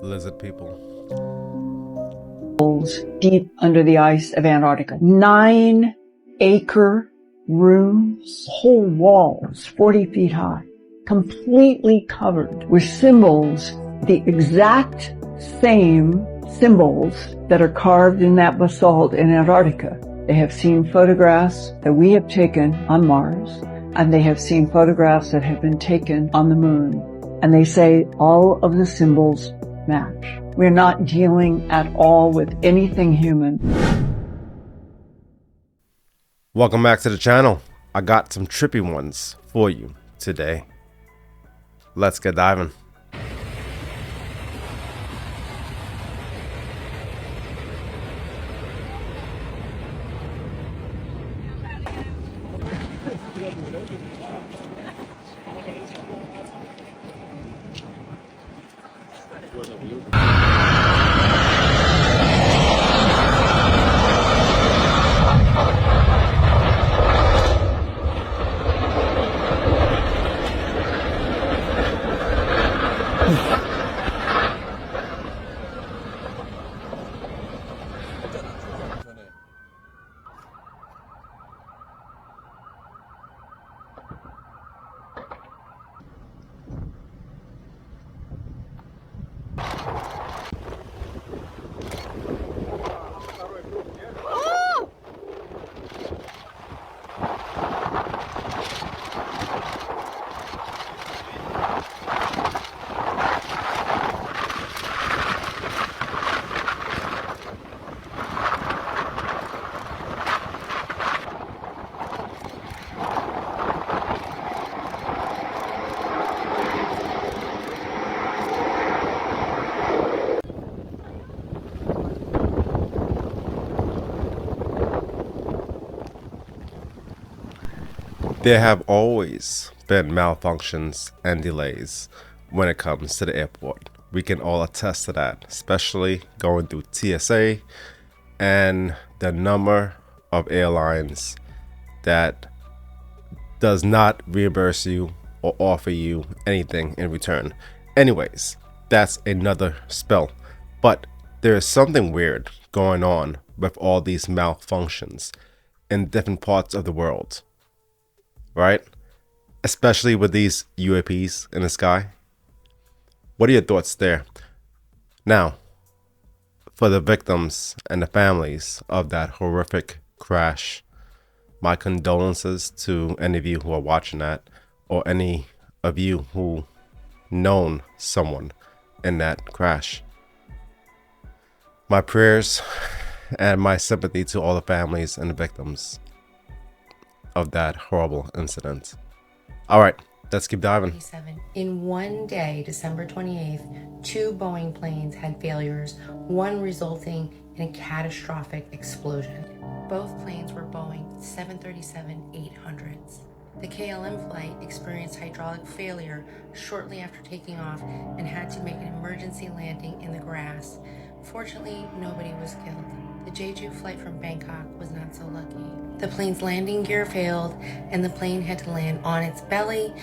lizard people. Deep under the ice of Antarctica. 9-acre rooms, whole walls, 40 feet high, completely covered with symbols, the exact same symbols that are carved in that basalt in Antarctica. They have seen photographs that we have taken on Mars, and they have seen photographs that have been taken on the moon. And they say all of the symbols match. We're not dealing at all with anything human. Welcome back to the channel. I got some trippy ones for you today. Let's get diving. There have always been malfunctions and delays when it comes to the airport. We can all attest to that, especially going through TSA and the number of airlines that does not reimburse you or offer you anything in return. Anyways, that's another spill. But there is something weird going on with all these malfunctions in different parts of the world. Right? Especially with these UAPs in the sky. What are your thoughts there? Now, for the victims and the families of that horrific crash, my condolences to any of you who are watching that, or any of you who known someone in that crash. My prayers and my sympathy to all the families and the victims of that horrible incident. All right, let's keep diving. In one day, December 28th, 2 Boeing planes had failures, one resulting in a catastrophic explosion. Both planes were Boeing 737-800s. The KLM flight experienced hydraulic failure shortly after taking off and had to make an emergency landing in the grass. Fortunately, nobody was killed. The Jeju flight from Bangkok was not so lucky. The plane's landing gear failed and the plane had to land on its belly,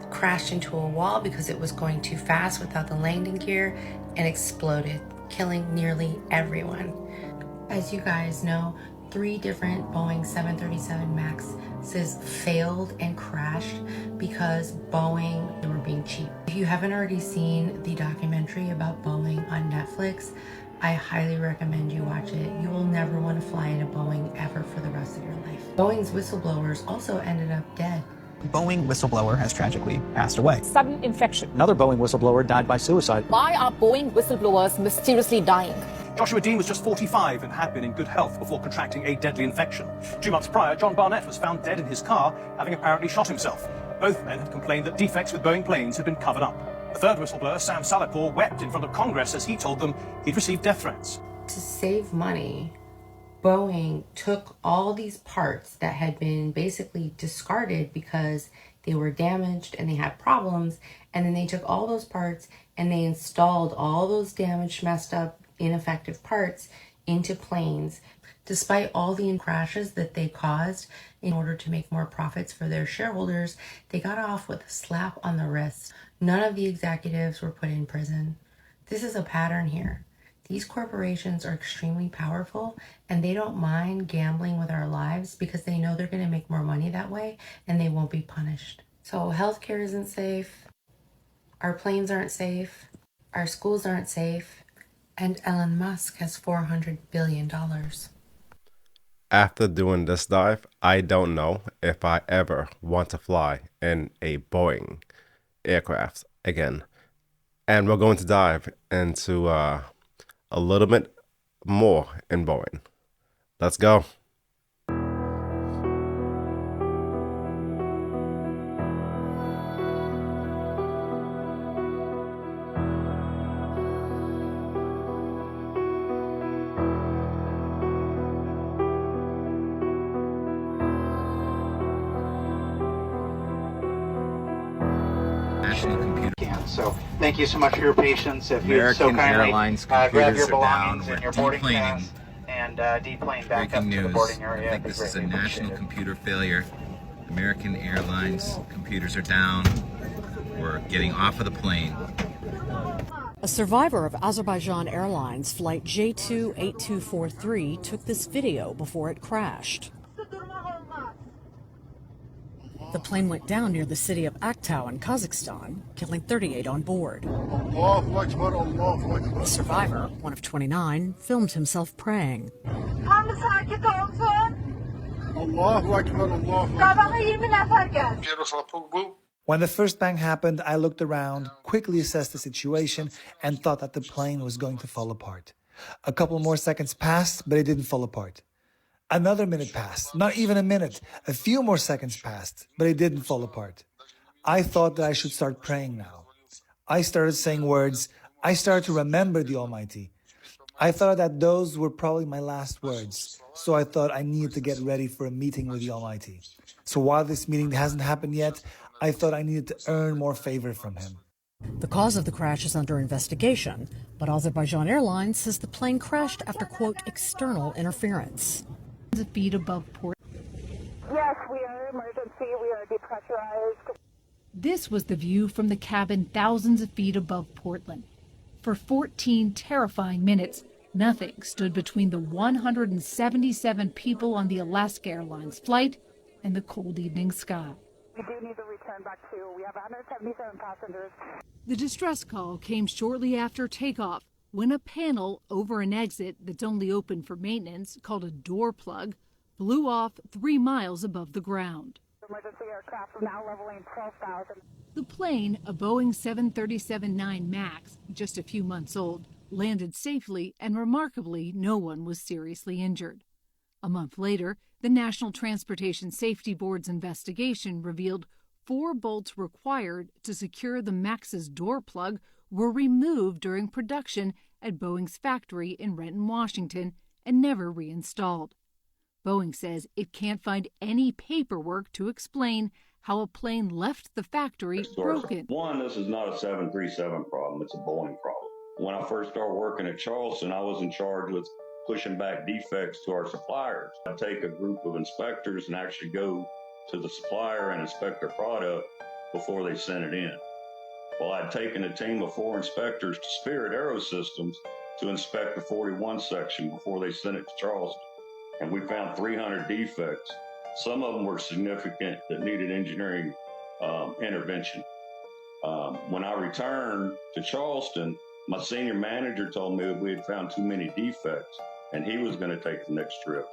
crashed into a wall because it was going too fast without the landing gear, and exploded, killing nearly everyone. As you guys know, 3 different Boeing 737 MAXs failed and crashed because Boeing were being cheap. If you haven't already seen the documentary about Boeing on Netflix, I highly recommend you watch it. You will never want to fly in a Boeing ever for the rest of your life. Boeing's whistleblowers also ended up dead. Boeing whistleblower has tragically passed away. Sudden infection. Another Boeing whistleblower died by suicide. Why are Boeing whistleblowers mysteriously dying? Joshua Dean was just 45 and had been in good health before contracting a deadly infection. 2 months prior, John Barnett was found dead in his car, having apparently shot himself. Both men had complained that defects with Boeing planes had been covered up. The third whistleblower, Sam Salihpour, wept in front of Congress as he told them he'd received death threats. To save money, Boeing took all these parts that had been basically discarded because they were damaged and they had problems, and then they took all those parts and they installed all those damaged, messed up, ineffective parts into planes. Despite all the crashes that they caused in order to make more profits for their shareholders, they got off with a slap on the wrist. None of the executives were put in prison. This is a pattern here. These corporations are extremely powerful and they don't mind gambling with our lives because they know they're going to make more money that way and they won't be punished. So healthcare isn't safe, our planes aren't safe, our schools aren't safe, and Elon Musk has $400 billion. After doing this dive, I don't know if I ever want to fly in a Boeing aircraft again. And we're going to dive into a little bit more in Boeing. Let's go. So thank you so much for your patience. If you so American kindly Airlines grab computers your are belongings down. and your We're boarding deplaning. pass and deplane back up Breaking to the news. boarding area. I think this is a national computer failure. American Airlines computers are down. We're getting off of the plane. A survivor of Azerbaijan Airlines flight J28243 took this video before it crashed. The plane went down near the city of Aktau in Kazakhstan, killing 38 on board. The survivor, one of 29, filmed himself praying. When the first bang happened, I looked around, quickly assessed the situation, and thought that the plane was going to fall apart. A couple more seconds passed, but it didn't fall apart. Another minute passed, not even a minute. A few more seconds passed, but it didn't fall apart. I thought that I should start praying now. I started saying words. I started to remember the Almighty. I thought that those were probably my last words, so I thought I needed to get ready for a meeting with the Almighty. So while this meeting hasn't happened yet, I thought I needed to earn more favor from him. The cause of the crash is under investigation, but Azerbaijan Airlines says the plane crashed after, quote, external interference. Feet above port. Yes, we are emergency. We are depressurized. This was the view from the cabin thousands of feet above Portland. For 14 terrifying minutes, nothing stood between the 177 people on the Alaska Airlines flight and the cold evening sky. We do need to return back to. We have 177 passengers. The distress call came shortly after takeoff when a panel over an exit that's only open for maintenance, called a door plug, blew off 3 miles above the ground. Emergency aircraft are now leveling 12,000. The plane, a Boeing 737-9 MAX, just a few months old, landed safely, and remarkably, no one was seriously injured. A month later, the National Transportation Safety Board's investigation revealed 4 bolts required to secure the MAX's door plug were removed during production at Boeing's factory in Renton, Washington, and never reinstalled. Boeing says it can't find any paperwork to explain how a plane left the factory broken. One, this is not a 737 problem, it's a Boeing problem. When I first started working at Charleston, I was in charge with pushing back defects to our suppliers. I'd take a group of inspectors and actually go to the supplier and inspect their product before they sent it in. Well, I'd taken a team of 4 inspectors to Spirit Aerosystems to inspect the 41 section before they sent it to Charleston. And we found 300 defects. Some of them were significant that needed engineering intervention. When I returned to Charleston, my senior manager told me that we had found too many defects and he was going to take the next trip.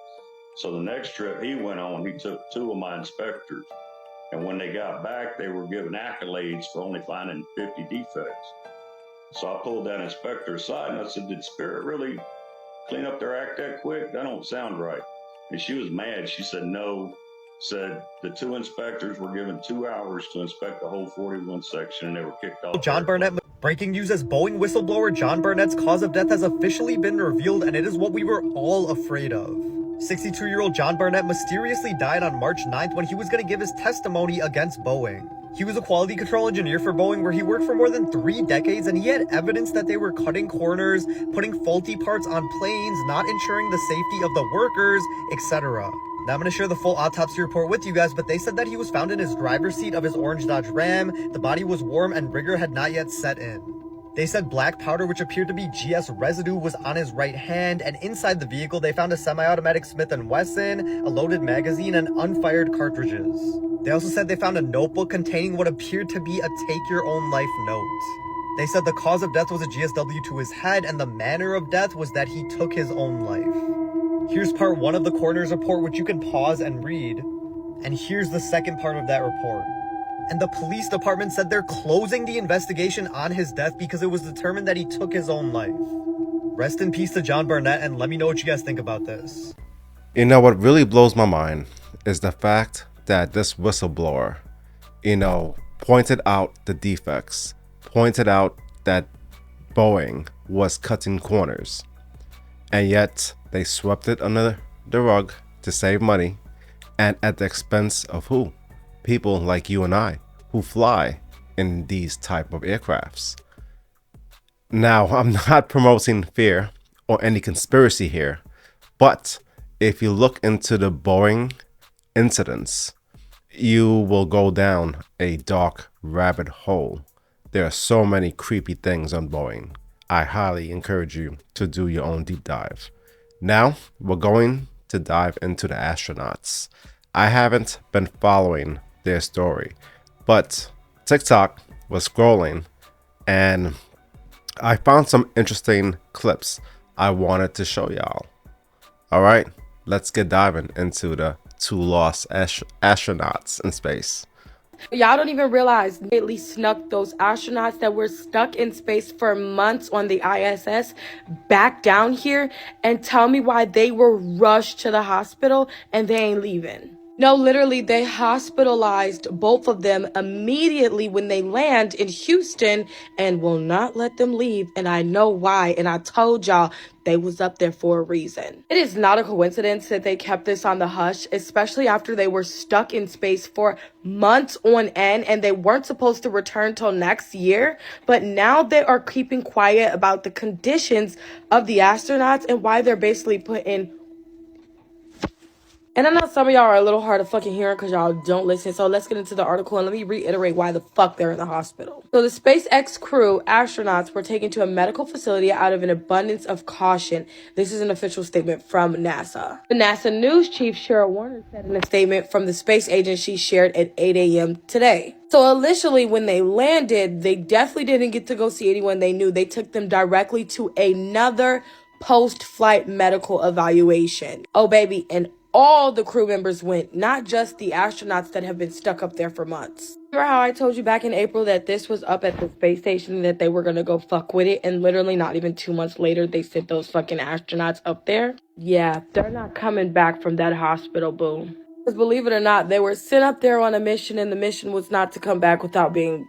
So the next trip he went on, he took 2 of my inspectors. And when they got back, they were given accolades for only finding 50 defects. So I pulled that inspector aside and I said, did Spirit really clean up their act that quick? That don't sound right. And she was mad. She said, no. Said the 2 inspectors were given 2 hours to inspect the whole 41 section and they were kicked off. John Burnett. Breaking news as Boeing whistleblower John Burnett's cause of death has officially been revealed, and it is what we were all afraid of. 62-year-old John Burnett mysteriously died on March 9th when he was going to give his testimony against Boeing. He was a quality control engineer for Boeing where he worked for more than 3 decades, and he had evidence that they were cutting corners, putting faulty parts on planes, not ensuring the safety of the workers, etc. Now I'm going to share the full autopsy report with you guys, but they said that he was found in his driver's seat of his orange Dodge Ram, the body was warm, and rigor had not yet set in. They said black powder, which appeared to be GS residue, was on his right hand, and inside the vehicle they found a semi-automatic Smith & Wesson, a loaded magazine, and unfired cartridges. They also said they found a notebook containing what appeared to be a take-your-own-life note. They said the cause of death was a GSW to his head, and the manner of death was that he took his own life. Here's part 1 of the coroner's report, which you can pause and read. And here's the second part of that report. And the police department said they're closing the investigation on his death because it was determined that he took his own life. Rest in peace to John Barnett, and let me know what you guys think about this. You know, what really blows my mind is the fact that this whistleblower, pointed out the defects, pointed out that Boeing was cutting corners, and yet they swept it under the rug to save money, and at the expense of who? People like you and I who fly in these type of aircrafts. Now, I'm not promoting fear or any conspiracy here, but if you look into the Boeing incidents, you will go down a dark rabbit hole. There are so many creepy things on Boeing. I highly encourage you to do your own deep dive. Now, we're going to dive into the astronauts. I haven't been following their story, but TikTok was scrolling and I found some interesting clips I wanted to show y'all. All right, let's get diving into the 2 lost astronauts in space. Y'all don't even realize they at least snuck those astronauts that were stuck in space for months on the ISS back down here, and tell me why they were rushed to the hospital and they ain't leaving. No, literally, they hospitalized both of them immediately when they land in Houston and will not let them leave. And I know why. And I told y'all they was up there for a reason. It is not a coincidence that they kept this on the hush, especially after they were stuck in space for months on end and they weren't supposed to return till next year. But now they are keeping quiet about the conditions of the astronauts and why they're basically put in. And I know some of y'all are a little hard of fucking hearing because y'all don't listen. So let's get into the article and let me reiterate why the fuck they're in the hospital. So the SpaceX crew astronauts were taken to a medical facility out of an abundance of caution. This is an official statement from NASA. The NASA news chief, Cheryl Warner, said in a statement from the space agency shared at 8 a.m. today. So initially when they landed, they definitely didn't get to go see anyone they knew. They took them directly to another post-flight medical evaluation. Oh, baby, and all the crew members went, not just the astronauts that have been stuck up there for months. Remember how I told you back in April that this was up at the space station, that they were gonna go fuck with it, and literally not even 2 months later, they sent those fucking astronauts up there? Yeah, they're not coming back from that hospital, boo. Because believe it or not, they were sent up there on a mission, and the mission was not to come back without being,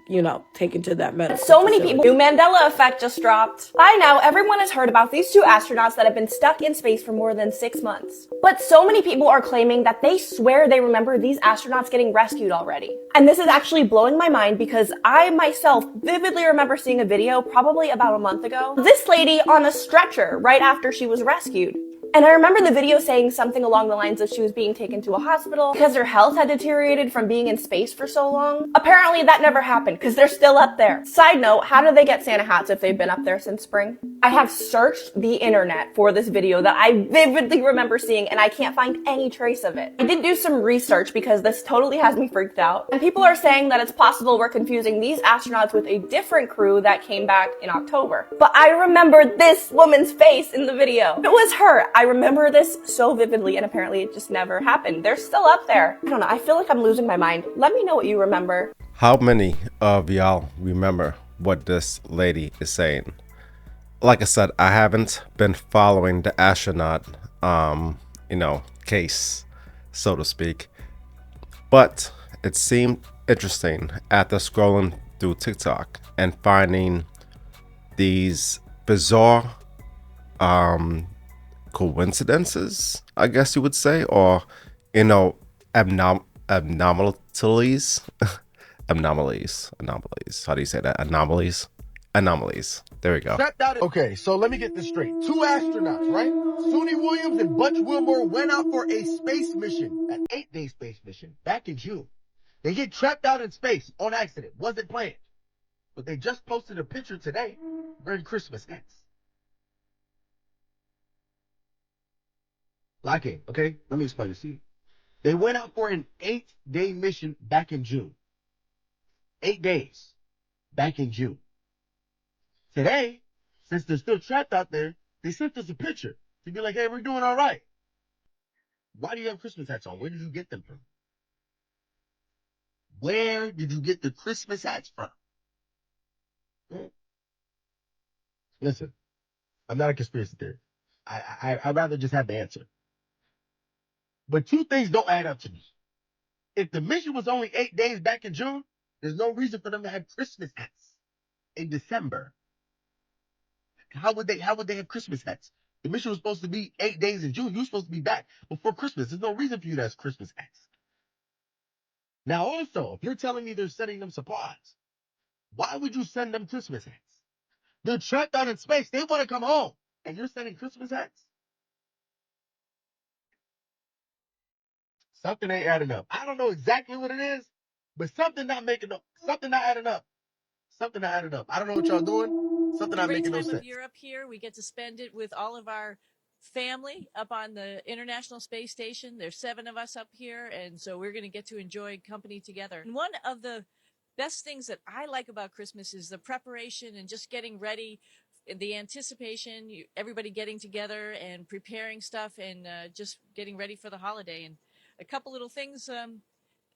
taken to that medical So many facility. people. New Mandela effect just dropped. By now, everyone has heard about these 2 astronauts that have been stuck in space for more than 6 months. But so many people are claiming that they swear they remember these astronauts getting rescued already. And this is actually blowing my mind because I myself vividly remember seeing a video probably about a month ago. This lady on a stretcher right after she was rescued. And I remember the video saying something along the lines of she was being taken to a hospital because her health had deteriorated from being in space for so long. Apparently that never happened because they're still up there. Side note, how do they get Santa hats if they've been up there since spring? I have searched the internet for this video that I vividly remember seeing and I can't find any trace of it. I did do some research because this totally has me freaked out. And people are saying that it's possible we're confusing these astronauts with a different crew that came back in October. But I remember this woman's face in the video. It was her. I remember this so vividly and apparently it just never happened. They're still up there. I don't know. I feel like I'm losing my mind. Let me know what you remember. How many of y'all remember what this lady is saying? Like I said, I haven't been following the astronaut, case, so to speak. But it seemed interesting after scrolling through TikTok and finding these bizarre coincidences, I guess you would say, or anomalies. anomalies. How do you say that? Anomalies. There we go. Okay, so let me get this straight. 2 astronauts, right? Suni Williams and Butch Wilmore went out for a space mission, an 8-day space mission, back in June. They get trapped out in space on accident. Wasn't planned. But they just posted a picture today wearing Christmas hats. Okay? Let me explain this to you. They went out for an 8-day mission back in June. 8 days back in June. Today, since they're still trapped out there, they sent us a picture to be like, hey, we're doing all right. Why do you have Christmas hats on? Where did you get them from? Where did you get the Christmas hats from? Listen, I'm not a conspiracy theorist. I'd rather just have the answer. But two things don't add up to me. If the mission was only 8 days back in June, there's no reason for them to have Christmas hats in December. How would they have Christmas hats? The mission was supposed to be 8 days in June. You're supposed to be back before Christmas. There's no reason for you to have Christmas hats. Now also, if you're telling me they're sending them supplies, why would you send them Christmas hats? They're trapped out in space. They want to come home. And you're sending Christmas hats? Something ain't adding up. I don't know exactly what it is, but something not making up. Something not adding up. Something not adding up. I don't know what y'all doing. Something not making no sense. Great time of year up here. We get to spend it with all of our family up on the International Space Station. There's 7 of us up here, and so we're going to get to enjoy company together. And one of the best things that I like about Christmas is the preparation and just getting ready, the anticipation, everybody getting together and preparing stuff and just getting ready for the holiday. And a couple little things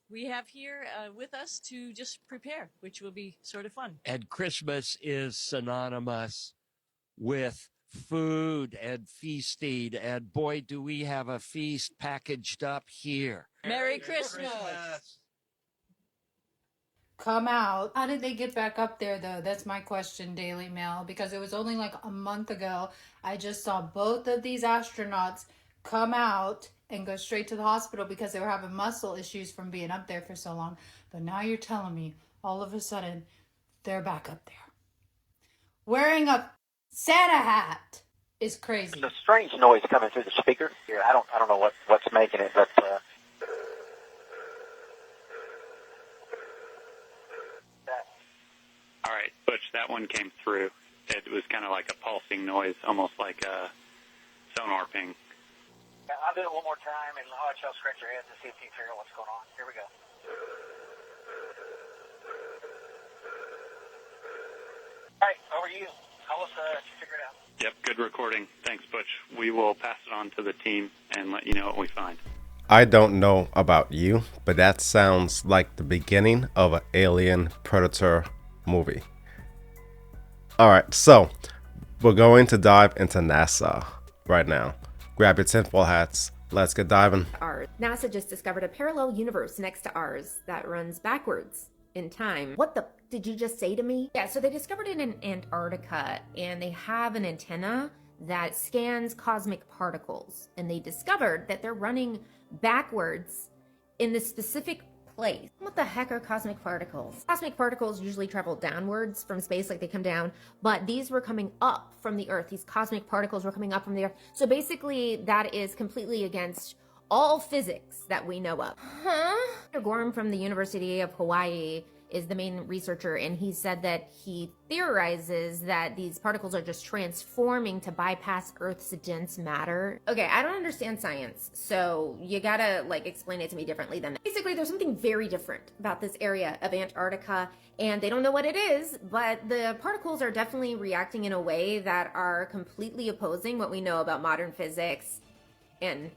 we have here with us to just prepare, which will be sort of fun. And Christmas is synonymous with food and feasting, and boy, do we have a feast packaged up here. Merry Christmas. Come out. How did they get back up there, though? That's my question, Daily Mail, because it was only like a month ago. I just saw both of these astronauts come out and go straight to the hospital because they were having muscle issues from being up there for so long. But now you're telling me all of a sudden they're back up there. Wearing a Santa hat is crazy. There's a strange noise coming through the speaker here. I don't know what's making it, but All right, Butch, that one came through. It was kind of like a pulsing noise, almost like a sonar ping. I'll do it one more time, and I'll let y'all scratch your heads to see if you figure out what's going on. Here we go. All right, over to you. Tell us if you figure it out. Yep, good recording. Thanks, Butch. We will pass it on to the team and let you know what we find. I don't know about you, but that sounds like the beginning of an Alien Predator movie. Alright, so we're going to dive into NASA right now. Grab your tinfoil hats. Let's get diving. Ours. NASA just discovered a parallel universe next to ours that runs backwards in time. What the did you just say to me? Yeah, so they discovered it in Antarctica, and they have an antenna that scans cosmic particles, and they discovered that they're running backwards in this specific place. What the heck are cosmic particles? Cosmic particles usually travel downwards from space, like they come down, but these were coming up from the Earth. These cosmic particles were coming up from the Earth. So basically that is completely against all physics that we know of. Dr. Gorham from the University of Hawaii is the main researcher, and he said that he theorizes that these particles are just transforming to bypass Earth's dense matter. Okay, I don't understand science, so you gotta explain it to me differently than that. Basically, there's something very different about this area of Antarctica, and they don't know what it is, but the particles are definitely reacting in a way that are completely opposing what we know about modern physics, and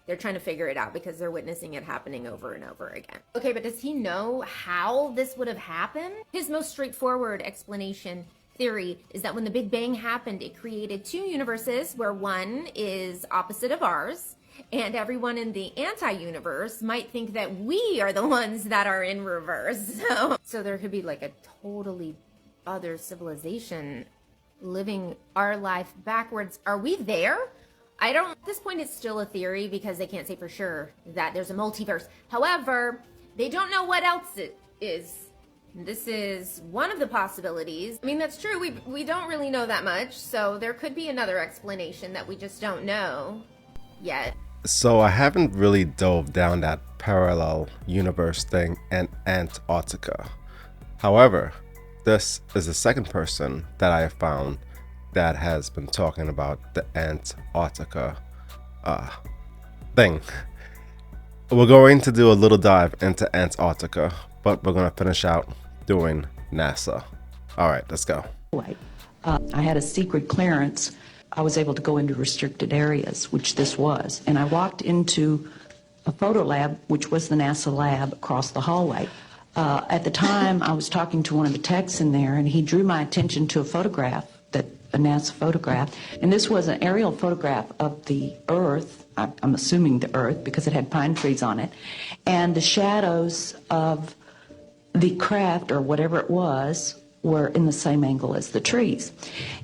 they're trying to figure it out because they're witnessing it happening over and over again. Okay, but does he know how this would have happened? His most straightforward explanation theory is that when the Big Bang happened, it created 2 universes where one is opposite of ours, and everyone in the anti-universe might think that we are the ones that are in reverse. So there could be a totally other civilization living our life backwards. Are we there? At this point it's still a theory because they can't say for sure that there's a multiverse. However, they don't know what else it is. This is one of the possibilities. I mean, that's true. We don't really know that much, so there could be another explanation that we just don't know yet. So I haven't really dove down that parallel universe thing in Antarctica. However, This is the second person that I have found that has been talking about the Antarctica thing. We're going to do a little dive into Antarctica, but we're going to finish out doing NASA. All right, let's go. I had a secret clearance. I was able to go into restricted areas, which this was. And I walked into a photo lab, which was the NASA lab across the hallway. At the time, I was talking to one of the techs in there, and he drew my attention to a photograph, a NASA photograph. And this was an aerial photograph of the Earth, I'm assuming the Earth, because it had pine trees on it. And the shadows of the craft, or whatever it was, were in the same angle as the trees.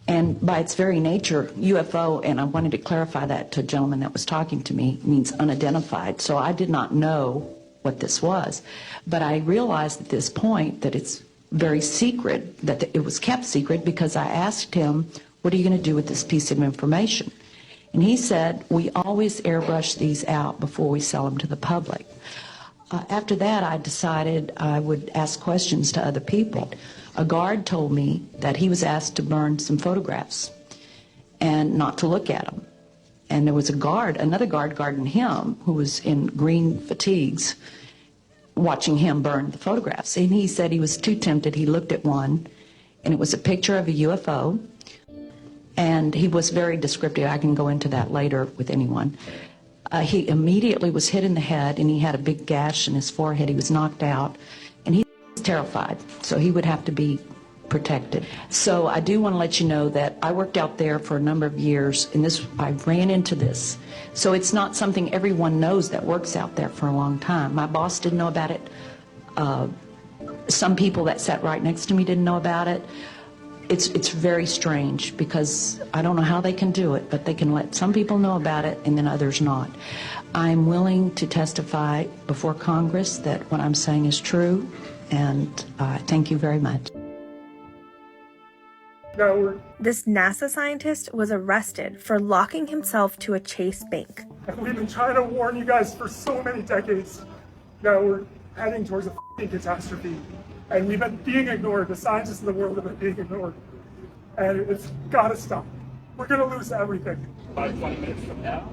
And by its very nature, UFO, and I wanted to clarify that to a gentleman that was talking to me, means unidentified. So I did not know what this was. But I realized at this point that it's very secret, that it was kept secret, because I asked him, what are you going to do with this piece of information? And he said, we always airbrush these out before we sell them to the public. After that, I decided I would ask questions to other people. A guard told me that he was asked to burn some photographs and not to look at them. And there was another guard guarding him, who was in green fatigues, watching him burn the photographs. And he said he was too tempted. He looked at one, and it was a picture of a UFO. And he was very descriptive. I can go into that later with anyone. He immediately was hit in the head, and he had a big gash in his forehead. He was knocked out, and he was terrified. So he would have to be protected. So I do want to let you know that I worked out there for a number of years, and I ran into this. So it's not something everyone knows that works out there for a long time. My boss didn't know about it. Some people that sat right next to me didn't know about it. It's very strange, because I don't know how they can do it, but they can let some people know about it and then others not. I'm willing to testify before Congress that what I'm saying is true, and thank you very much. This NASA scientist was arrested for locking himself to a Chase bank. We've been trying to warn you guys for so many decades. Now we're heading towards a catastrophe. And we've been being ignored. The scientists in the world have been being ignored. And it's gotta stop. We're gonna lose everything. About 20 minutes from now,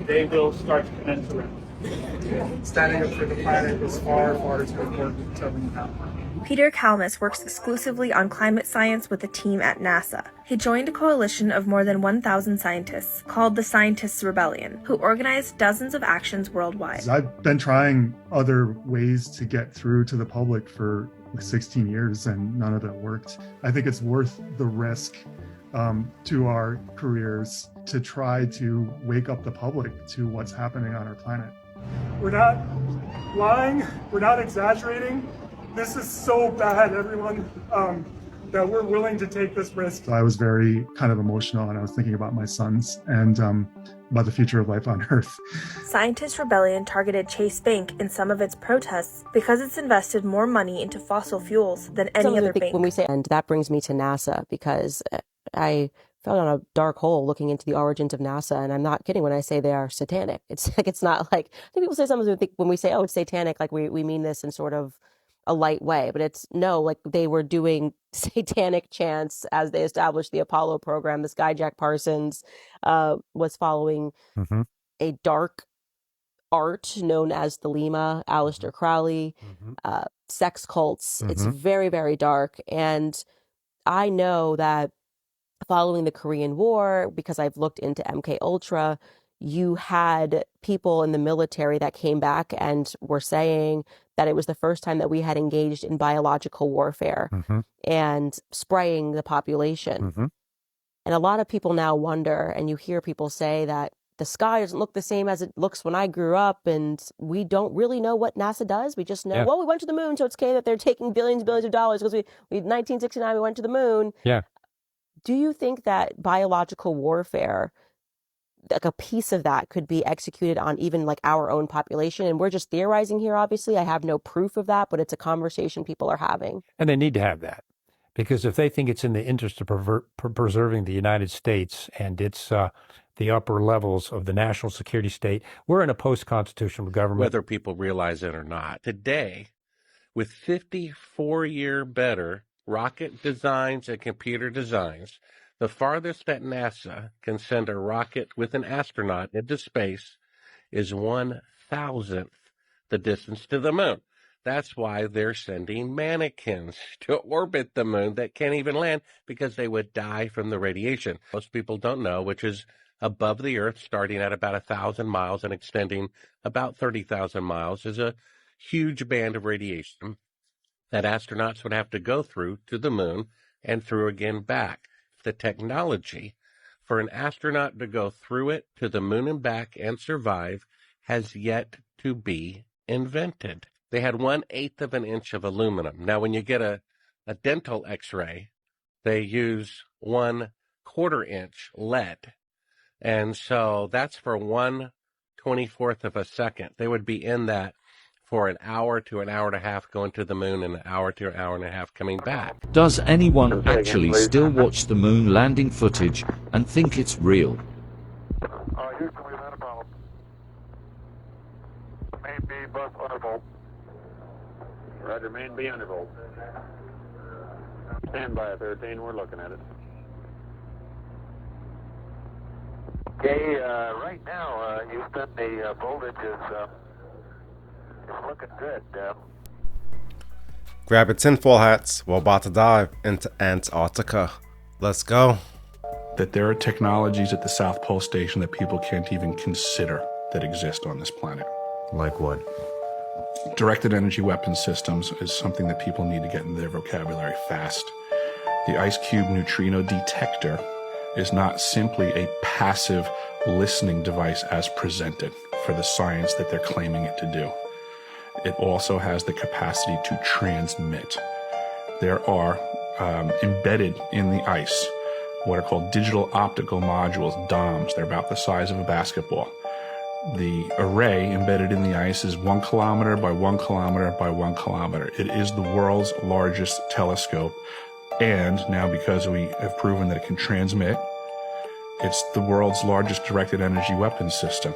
they will start to commence around. Standing up for the planet is far, far too important to leave out. Peter Kalmus works exclusively on climate science with a team at NASA. He joined a coalition of more than 1,000 scientists called the Scientists' Rebellion, who organized dozens of actions worldwide. I've been trying other ways to get through to the public for 16 years, and none of it worked. I think it's worth the risk to our careers to try to wake up the public to what's happening on our planet. We're not lying, we're not exaggerating. This is so bad, everyone, that we're willing to take this risk. I was very kind of emotional, and I was thinking about my sons and about the future of life on Earth. Scientists' Rebellion targeted Chase Bank in some of its protests because it's invested more money into fossil fuels than any other bank. When we say, and that brings me to NASA, because I fell down a dark hole looking into the origins of NASA, and I'm not kidding when I say they are satanic. It's like, it's not like, I think people say sometimes when we say, oh, it's satanic, like we mean this in sort of a light way, but it's no, like they were doing satanic chants as they established the Apollo program. This guy, Jack Parsons, was following a dark art known as the Lima, Aleister Crowley, sex cults. It's very, very dark. And I know that following the Korean War, because I've looked into MK Ultra, you had people in the military that came back and were saying that it was the first time that we had engaged in biological warfare and spraying the population. And a lot of people now wonder, and you hear people say that the sky doesn't look the same as it looks when I grew up, and we don't really know what NASA does. We just know, well, we went to the moon, so it's okay that they're taking billions and billions of dollars because we 1969, we went to the moon. Yeah. Do you think that biological warfare, like a piece of that, could be executed on even like our own population? And we're just theorizing here, obviously. I have no proof of that, but it's a conversation people are having. And they need to have that, because if they think it's in the interest of preserving the United States and its the upper levels of the national security state, we're in a post-constitutional government. Whether people realize it or not. Today, with 54-year better rocket designs and computer designs, the farthest that NASA can send a rocket with an astronaut into space is 1,000th the distance to the moon. That's why they're sending mannequins to orbit the moon that can't even land because they would die from the radiation. Most people don't know, which is above the Earth, starting at about 1,000 miles and extending about 30,000 miles, is a huge band of radiation that astronauts would have to go through to the moon and through again back. The technology for an astronaut to go through it to the moon and back and survive has yet to be invented. They had 1/8 of an inch of aluminum. Now, when you get a dental x-ray, they use 1/4 inch lead. And so that's for 1/24th of a second. They would be in that for an hour to an hour and a half going to the moon and an hour to an hour and a half coming back. Does anyone actually still watch the moon landing footage and think it's real? Houston, we've had a problem. Main B bus undervolt. Roger, main B undervolt. Stand by at 13, we're looking at it. Okay, right now, Houston, the voltage is looking good. Grab your tinfoil hats. We're about to dive into Antarctica. Let's go. That there are technologies at the South Pole Station that people can't even consider that exist on this planet. Like what? Directed energy weapon systems is something that people need to get into their vocabulary fast. The ice cube neutrino detector is not simply a passive listening device as presented for the science that they're claiming it to do. It also has the capacity to transmit. There are embedded in the ice what are called digital optical modules, DOMs. They're about the size of a basketball. The array embedded in the ice is 1 kilometer by 1 kilometer by 1 kilometer. It is the world's largest telescope. And now, because we have proven that it can transmit, it's the world's largest directed energy weapons system.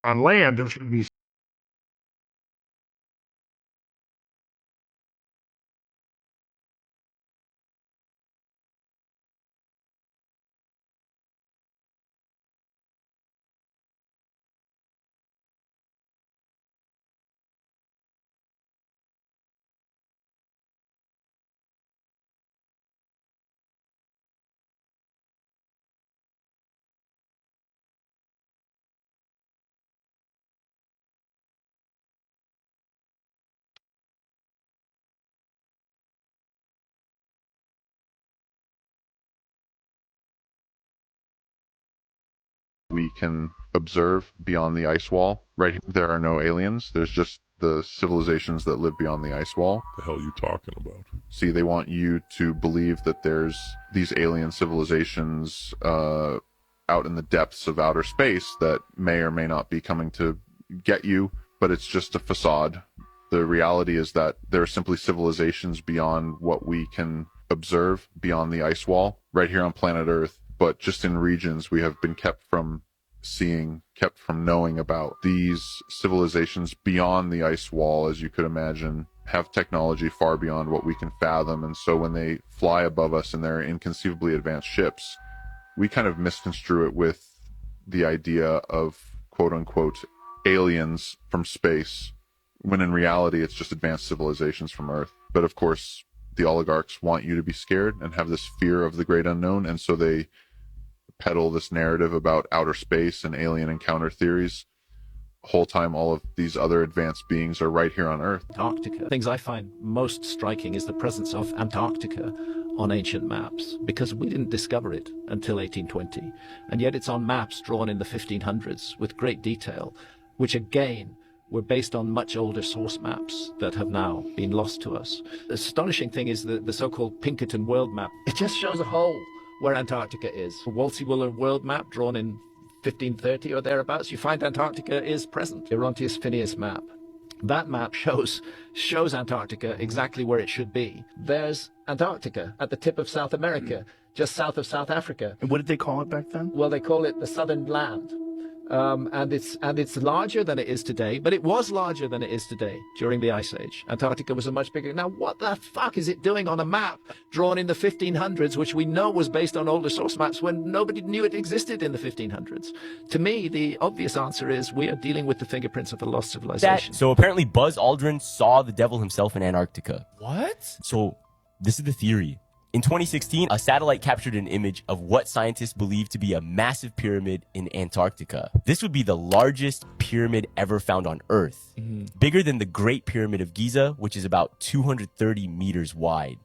On land, there's going to be we can observe beyond the ice wall. Right, there are no aliens. There's just the civilizations that live beyond the ice wall. The hell are you talking about? See, they want you to believe that there's these alien civilizations out in the depths of outer space that may or may not be coming to get you, but it's just a facade. The reality is that there are simply civilizations beyond what we can observe beyond the ice wall right here on planet Earth, but just in regions we have been kept from seeing, kept from knowing about. These civilizations beyond the ice wall, as you could imagine, have technology far beyond what we can fathom, and so when they fly above us in their inconceivably advanced ships, we kind of misconstrue it with the idea of quote-unquote aliens from space, when in reality it's just advanced civilizations from Earth. But of course, the oligarchs want you to be scared and have this fear of the great unknown, and so they peddle this narrative about outer space and alien encounter theories. Whole time all of these other advanced beings are right here on Earth. Antarctica. Things I find most striking is the presence of Antarctica on ancient maps, because we didn't discover it until 1820, and yet it's on maps drawn in the 1500s with great detail, which again were based on much older source maps that have now been lost to us. The astonishing thing is the so-called Pinkerton world map. It just shows a hole where Antarctica is. A Wolsey-Wooler world map drawn in 1530 or thereabouts, you find Antarctica is present. Gerontius Phineas map. That map shows Antarctica exactly where it should be. There's Antarctica at the tip of South America, just south of South Africa. And what did they call it back then? Well, they call it the Southern Land. And it's larger than it is today, but it was larger than it is today during the Ice Age. Antarctica was a much bigger. Now, what the fuck is it doing on a map drawn in the 1500s, which we know was based on older source maps when nobody knew it existed in the 1500s? To me, the obvious answer is we are dealing with the fingerprints of a lost civilization. So apparently Buzz Aldrin saw the devil himself in Antarctica. What? So this is the theory. In 2016, a satellite captured an image of what scientists believe to be a massive pyramid in Antarctica. This would be the largest pyramid ever found on Earth, bigger than the Great Pyramid of Giza, which is about 230 meters wide.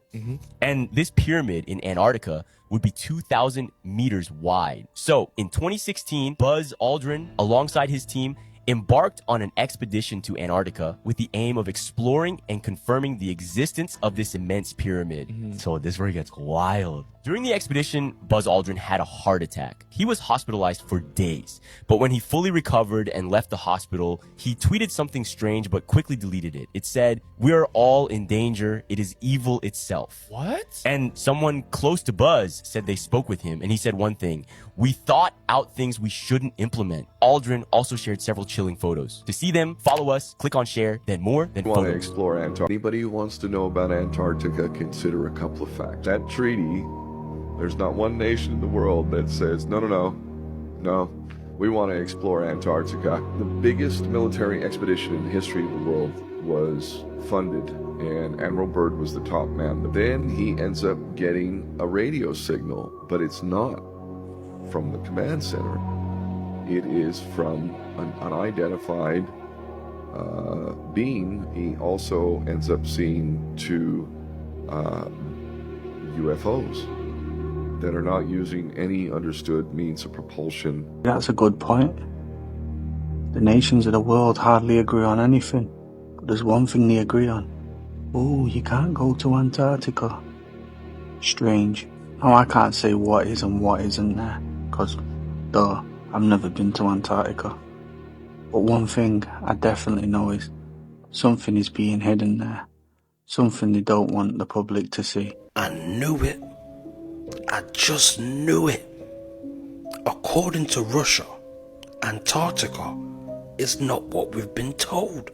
And this pyramid in Antarctica would be 2,000 meters wide. So in 2016, Buzz Aldrin, alongside his team, embarked on an expedition to Antarctica with the aim of exploring and confirming the existence of this immense pyramid. So this is where it gets wild. During the expedition, Buzz Aldrin had a heart attack. He was hospitalized for days, but when he fully recovered and left the hospital, he tweeted something strange but quickly deleted it. It said, "We are all in danger. It is evil itself." What? And someone close to Buzz said they spoke with him, and he said one thing: "We thought out things we shouldn't implement." Aldrin also shared several chilling photos. To see them, follow us, click on share, then more, then want to photos. explore Antarctica. Anybody who wants to know about Antarctica, consider a couple of facts. That treaty, there's not one nation in the world that says, no, we want to explore Antarctica. The biggest military expedition in the history of the world was funded, and Admiral Byrd was the top man. But then he ends up getting a radio signal, but it's not from the command center. It is from an unidentified being. He also ends up seeing two UFOs that are not using any understood means of propulsion. That's a good point. The nations of the world hardly agree on anything, but there's one thing they agree on. Oh, you can't go to Antarctica. Strange. Now I can't say what is and what isn't there, because, duh, I've never been to Antarctica. But one thing I definitely know is something is being hidden there. Something they don't want the public to see. I knew it. I just knew it. According to Russia, Antarctica is not what we've been told.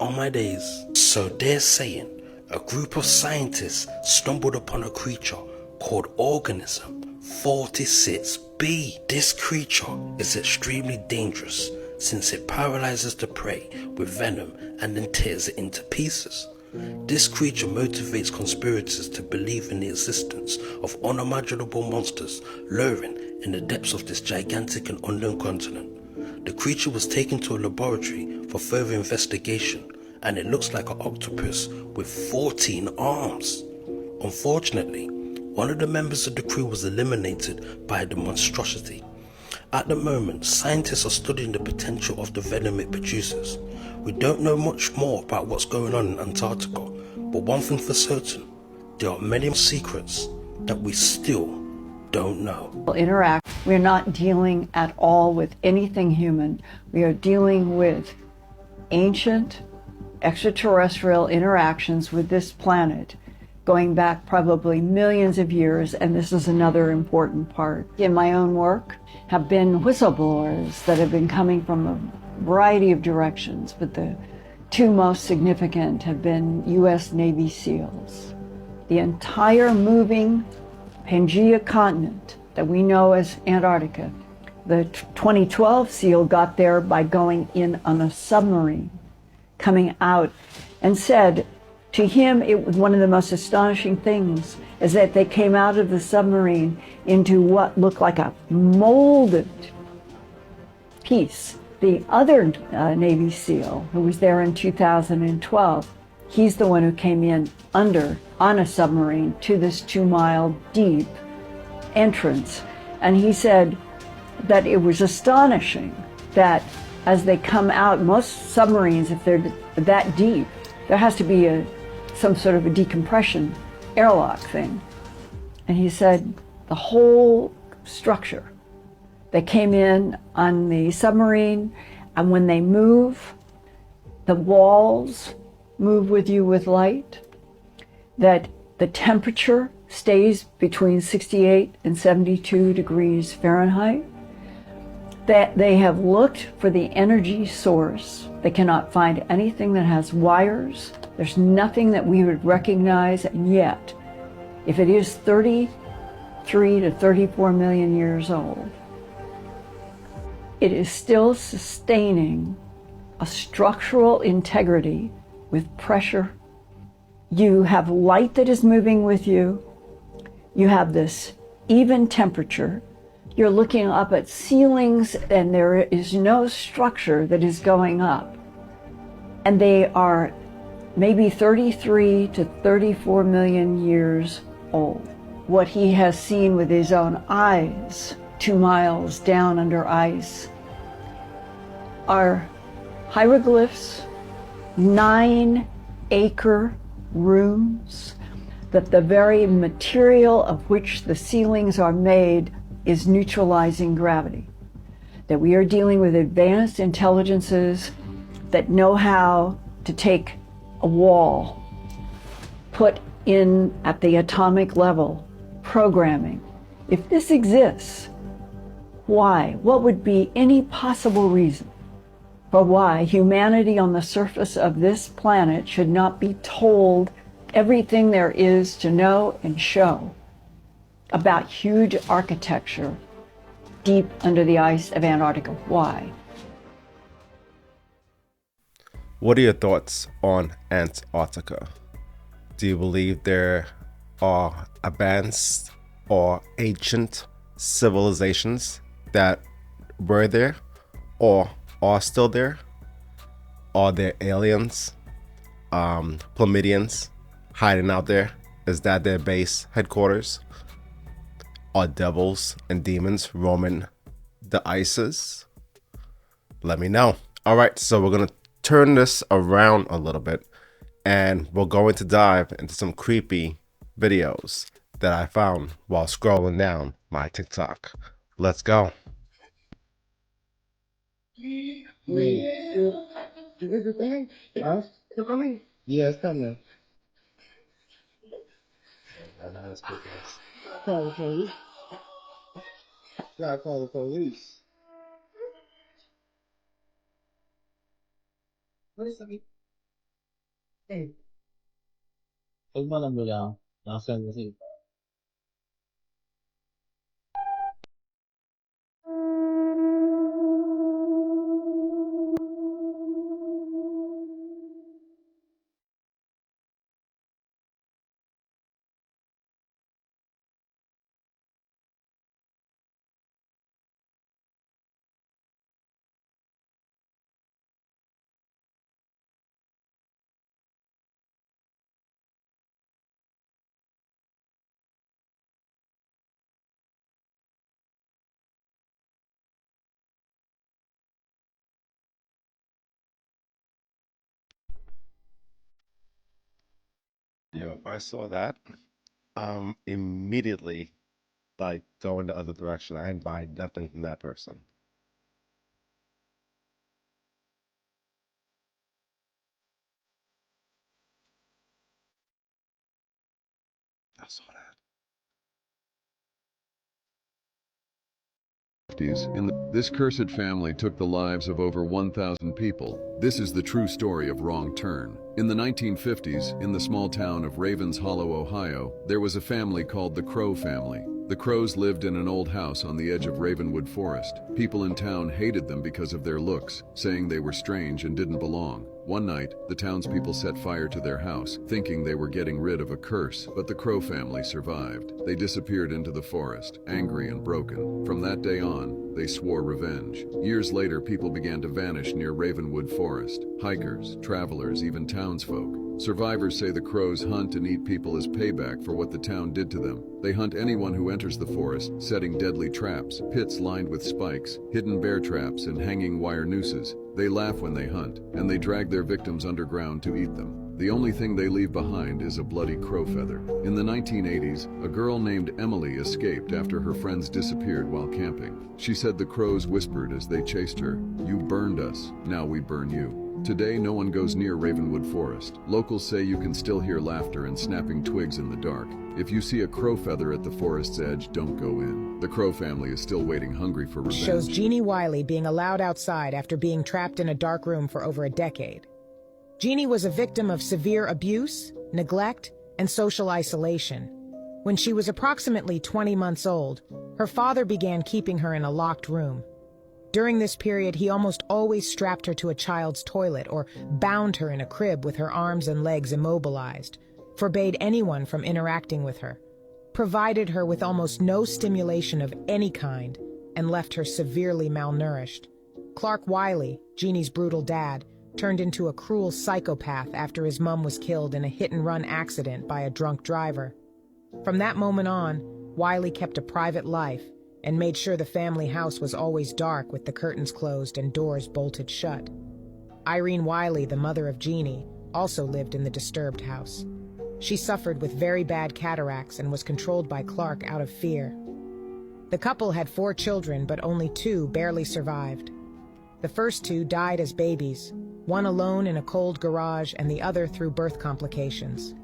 All my days. So they're saying a group of scientists stumbled upon a creature called Organism 46B. This creature is extremely dangerous since it paralyzes the prey with venom and then tears it into pieces. This creature motivates conspirators to believe in the existence of unimaginable monsters lurking in the depths of this gigantic and unknown continent. The creature was taken to a laboratory for further investigation, and it looks like an octopus with 14 arms. Unfortunately, one of the members of the crew was eliminated by the monstrosity. At the moment, scientists are studying the potential of the venom it produces. We don't know much more about what's going on in Antarctica, but one thing for certain, there are many secrets that we still don't know. We're not dealing at all with anything human. We are dealing with ancient extraterrestrial interactions with this planet going back probably millions of years, and this is another important part. In my own work have been whistleblowers that have been coming from a variety of directions, but the two most significant have been U.S. Navy SEALs. The entire moving Pangea continent that we know as Antarctica, the 2012 SEAL got there by going in on a submarine, coming out, and said to him it was one of the most astonishing things is that they came out of the submarine into what looked like a molded piece. The other Navy SEAL who was there in 2012, he's the one who came in on a submarine to this 2-mile deep entrance. And he said that it was astonishing that as they come out, most submarines, if they're that deep, there has to be some sort of a decompression airlock thing. And he said the whole structure, they came in on the submarine, and when they move, the walls move with you with light, that the temperature stays between 68 and 72 degrees Fahrenheit, that they have looked for the energy source. They cannot find anything that has wires. There's nothing that we would recognize, and yet, if it is 33 to 34 million years old, it is still sustaining a structural integrity with pressure. You have light that is moving with you. You have this even temperature. You're looking up at ceilings and there is no structure that is going up. And they are maybe 33 to 34 million years old. What he has seen with his own eyes 2 miles down under ice are hieroglyphs, 9-acre rooms, that the very material of which the ceilings are made is neutralizing gravity. That we are dealing with advanced intelligences that know how to take a wall, put in at the atomic level, programming. If this exists, why? What would be any possible reason for why humanity on the surface of this planet should not be told everything there is to know and show about huge architecture deep under the ice of Antarctica? Why? What are your thoughts on Antarctica? Do you believe there are advanced or ancient civilizations that were there or are still there? Are there aliens, Plemidians hiding out there? Is that their base headquarters? Are devils and demons roaming the ices? Let me know. All right, so we're gonna turn this around a little bit and we're going to dive into some creepy videos that I found while scrolling down my TikTok. Let's go. Yeah, it's coming. Call the police. Gotta call the police. What is it? Hey. Huwag mo lang bilang. Nakasend kasi. Yeah, I saw that. Immediately, like, go in the other direction. I didn't buy nothing from that person. I saw that. This cursed family took the lives of over 1,000 people. This is the true story of Wrong Turn. In the 1950s, in the small town of Ravens Hollow, Ohio, there was a family called the Crow family. The Crows lived in an old house on the edge of Ravenwood Forest. People in town hated them because of their looks, saying they were strange and didn't belong. One night, the townspeople set fire to their house, thinking they were getting rid of a curse, but the Crow family survived. They disappeared into the forest, angry and broken. From that day on, they swore revenge. Years later, people began to vanish near Ravenwood Forest. Hikers, travelers, even townsfolk. Survivors say the Crows hunt and eat people as payback for what the town did to them. They hunt anyone who enters the forest, setting deadly traps, pits lined with spikes, hidden bear traps, and hanging wire nooses. They laugh when they hunt, and they drag their victims underground to eat them. The only thing they leave behind is a bloody crow feather. In the 1980s, a girl named Emily escaped after her friends disappeared while camping. She said the crows whispered as they chased her, "You burned us, now we burn you." Today, no one goes near Ravenwood Forest. Locals say you can still hear laughter and snapping twigs in the dark. If you see a crow feather at the forest's edge, don't go in. The Crow family is still waiting hungry for revenge. Shows Jeannie Wiley being allowed outside after being trapped in a dark room for over a decade. Jeannie was a victim of severe abuse, neglect, and social isolation. When she was approximately 20 months old, her father began keeping her in a locked room. During this period, he almost always strapped her to a child's toilet or bound her in a crib with her arms and legs immobilized, forbade anyone from interacting with her, provided her with almost no stimulation of any kind, and left her severely malnourished. Clark Wiley, Jeannie's brutal dad, turned into a cruel psychopath after his mom was killed in a hit-and-run accident by a drunk driver. From that moment on, Wiley kept a private life and made sure the family house was always dark with the curtains closed and doors bolted shut. Irene Wiley, the mother of Jeannie, also lived in the disturbed house. She suffered with very bad cataracts and was controlled by Clark out of fear. The couple had 4 children, but only 2 barely survived. The first 2 died as babies, one alone in a cold garage and the other through birth complications.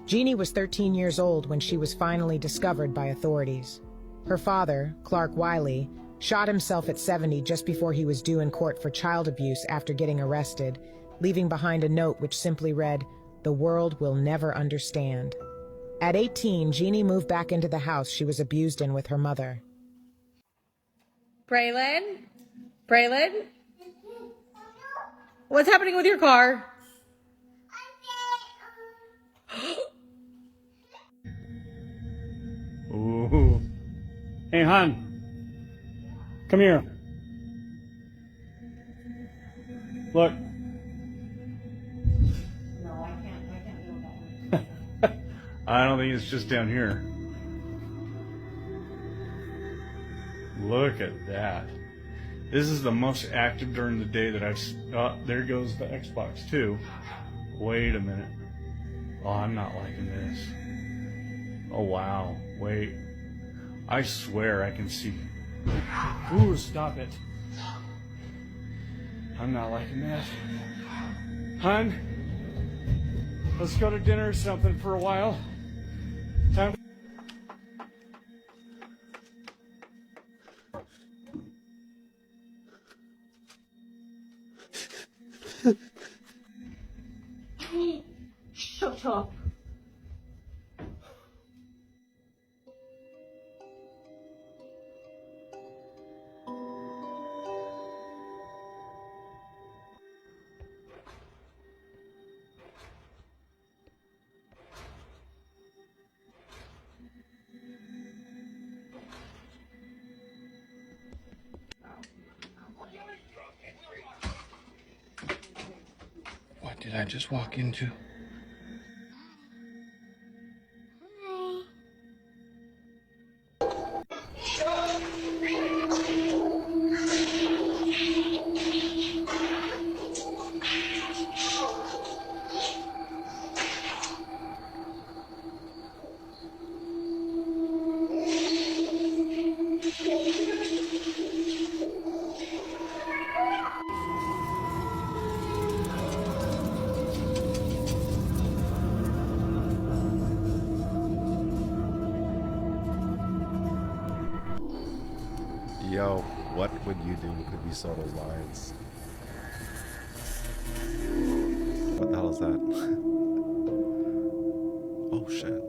Jeannie was 13 years old when she was finally discovered by authorities. Her father, Clark Wiley, shot himself at 70 just before he was due in court for child abuse after getting arrested, leaving behind a note which simply read, "The world will never understand." At 18, Jeannie moved back into the house she was abused in with her mother. Braylon? Braylon? What's happening with your car? Ooh. Hey, hon. Come here. Look. No, I can't do that. I don't think it's just down here. Look at that. This is the most active during the day that I've... Oh, there goes the Xbox too. Wait a minute. Oh, I'm not liking this. Oh, wow. Wait. I swear I can see... Ooh, stop it. I'm not liking that. Hun, let's go to dinner or something for a while. Time. Shut up. What did I just walk into? Yo, what would you do if you saw those lines? What the hell is that? Oh shit.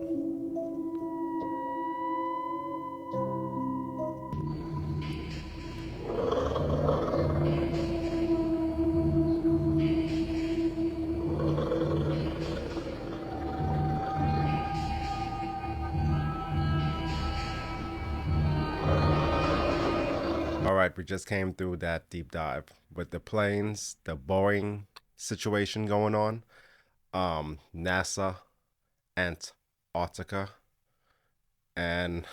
Alright, we just came through that deep dive with the planes, the Boeing situation going on, NASA, Antarctica, and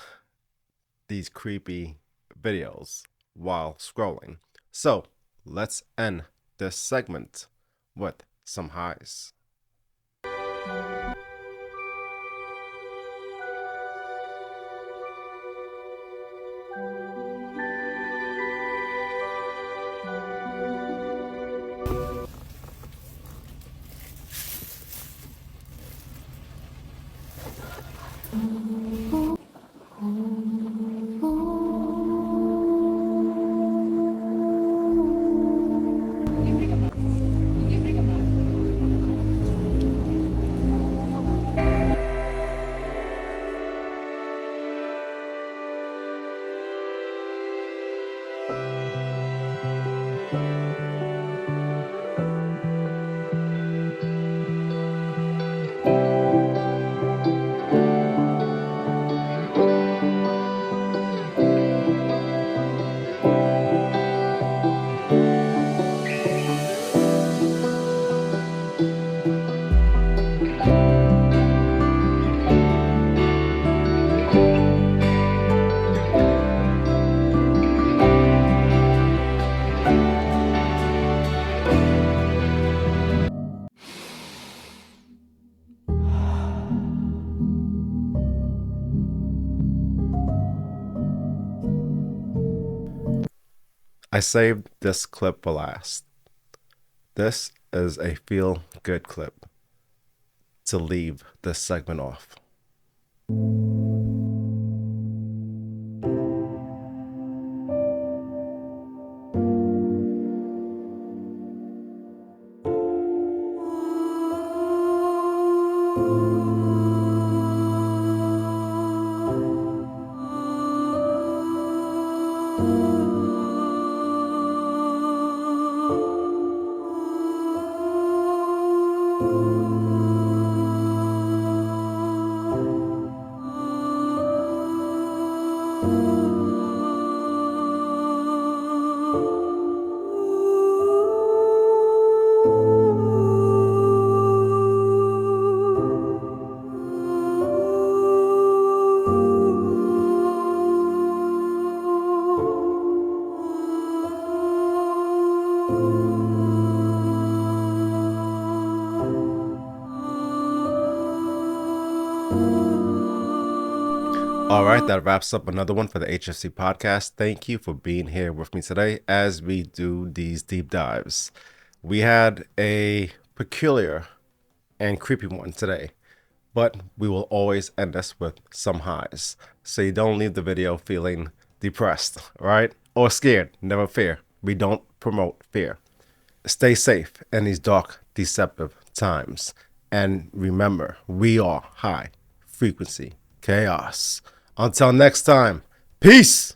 these creepy videos while scrolling. So let's end this segment with some highs. I saved this clip for last. This is a feel-good clip to leave this segment off. All right, that wraps up another one for the HFC podcast. Thank you for being here with me today as we do these deep dives. We had a peculiar and creepy one today, but we will always end us with some highs. So you don't leave the video feeling depressed, right? Or scared. Never fear. We don't promote fear. Stay safe in these dark, deceptive times. And remember, we are high frequency chaos. Until next time, peace!